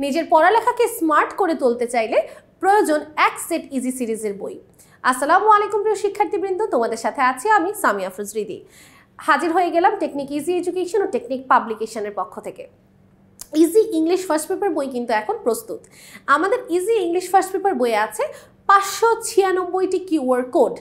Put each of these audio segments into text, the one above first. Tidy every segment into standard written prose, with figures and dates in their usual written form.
নিজের পড়ালেখাকে স্মার্ট করে তুলতে চাইলে প্রয়োজন এক সেট ইজি সিরিজের বই। আসসালামু আলাইকুম প্রিয় শিক্ষার্থীবৃন্দ, তোমাদের সাথে আছি আমি সামিয়া আফরোজ রিদি। হাজির হয়ে গেলাম টেকনিক ইজি এডুকেশন ও টেকনিক পাবলিকেশনের পক্ষ থেকে। ইজি ইংলিশ ফার্স্ট পেপার বই কিন্তু এখন প্রস্তুত। আমাদের ইজি ইংলিশ ফার্স্ট পেপার বইয়ে আছে 596টি কিউআর কোড।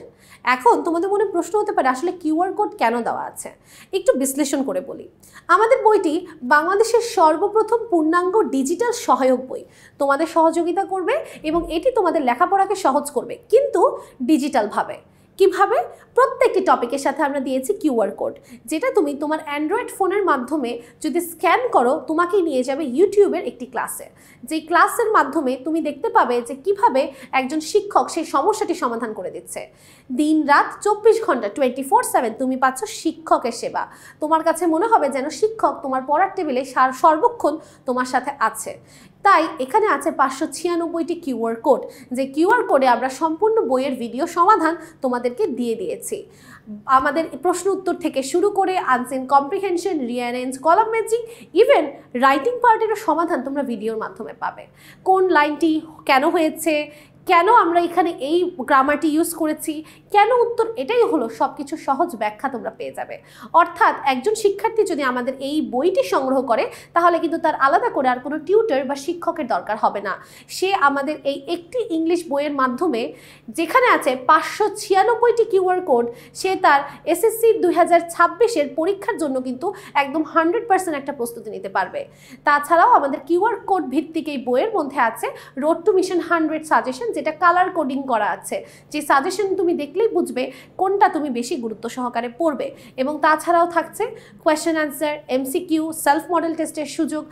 এখন তোমাদের মনে প্রশ্ন হতে পারে আসলে কিউআর কোড কেন দেওয়া আছে, একটু বিশ্লেষণ করে বলি। আমাদের বইটি বাংলাদেশের সর্বপ্রথম পূর্ণাঙ্গ ডিজিটাল সহায়ক বই। তোমাদের সহযোগিতা করবে এবং এটি তোমাদের লেখাপড়াকে সহজ করবে, কিন্তু ডিজিটালভাবে। কিভাবে? প্রত্যেকটি টপিকের সাথে আমরা দিয়েছি কিউআর কোড, যেটা তুমি তোমার অ্যান্ড্রয়েড ফোনের মাধ্যমে যদি স্ক্যান করো তোমাকে নিয়ে যাবে ইউটিউবের একটি ক্লাসে। যেই ক্লাসের মাধ্যমে তুমি দেখতে পাবে যে কিভাবে একজন শিক্ষক সেই সমস্যাটি সমাধান করে দিচ্ছে। দিন রাত 24 ঘন্টা 24/7 তুমি পাচ্ছ শিক্ষকের সেবা। তোমার কাছে মনে হবে যেন শিক্ষক তোমার পড়ার টেবিলে সর্বক্ষণ তোমার সাথে আছে। তাই এখানে আছে 596টি কিউআর কোড, যে কিউআর কোডে আমরা সম্পূর্ণ বইয়ের ভিডিও সমাধান তোমাদেরকে দিয়ে দিয়েছি। আমাদের প্রশ্ন উত্তর থেকে শুরু করে unseen comprehension, rearrange, column matching, even writing পার্টেরও সমাধান তোমরা ভিডিওর মাধ্যমে পাবে। কোন লাইনটি কেন হয়েছে, কেন আমরা এখানে এই গ্রামারটি ইউজ করেছি, কেন উত্তর এটাই হলো, সব কিছু সহজ ব্যাখ্যা তোমরা পেয়ে যাবে। অর্থাৎ একজন শিক্ষার্থী যদি আমাদের এই বইটি সংগ্রহ করে তাহলে কিন্তু তার আলাদা করে আর কোনো টিউটর বা শিক্ষকের দরকার হবে না। সে আমাদের এই একটি ইংলিশ বইয়ের মাধ্যমে, যেখানে আছে 596টি কিউআর কোড, সে তার এসএসসি 2026-এর পরীক্ষার জন্য কিন্তু একদম 100% একটা প্রস্তুতি নিতে পারবে। তাছাড়াও আমাদের কিউআর কোড ভিত্তিক এই বইয়ের মধ্যে আছে রোড টু মিশন 100 সাজেশন, যেটা কালার কোডিং করা আছে। যে সাজেশন তুমি দেখলেই বুঝবে কোনটা তুমি বেশি গুরুত্ব সহকারে পড়বে। এবং তাছাড়াও থাকছে question answer, MCQ, self model টেস্টের সুযোগ,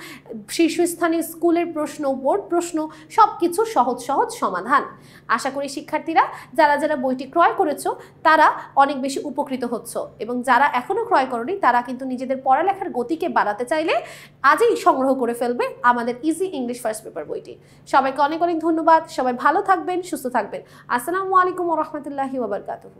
শীর্ষস্থানীয় স্কুলের প্রশ্ন, বোর্ড প্রশ্ন, সব কিছু সহজ সহজ সমাধান। আশা করি শিক্ষার্থীরা যারা যারা বইটি ক্রয় করেছো তারা অনেক বেশি উপকৃত হচ্ছ, এবং যারা এখনও ক্রয় করনি তারা কিন্তু নিজেদের পড়ালেখার গতিকে বাড়াতে চাইলে আজই সংগ্রহ করে ফেলবে আমাদের ইজি ইংলিশ ফার্স্ট পেপার বইটি। সবাইকে অনেক অনেক ধন্যবাদ। সবাই ভালো থাকবেন, সুস্থ থাকবেন। আসসালামু আলাইকুম ওয়া রাহমাতুল্লাহি ওয়া বারাকাতুহু।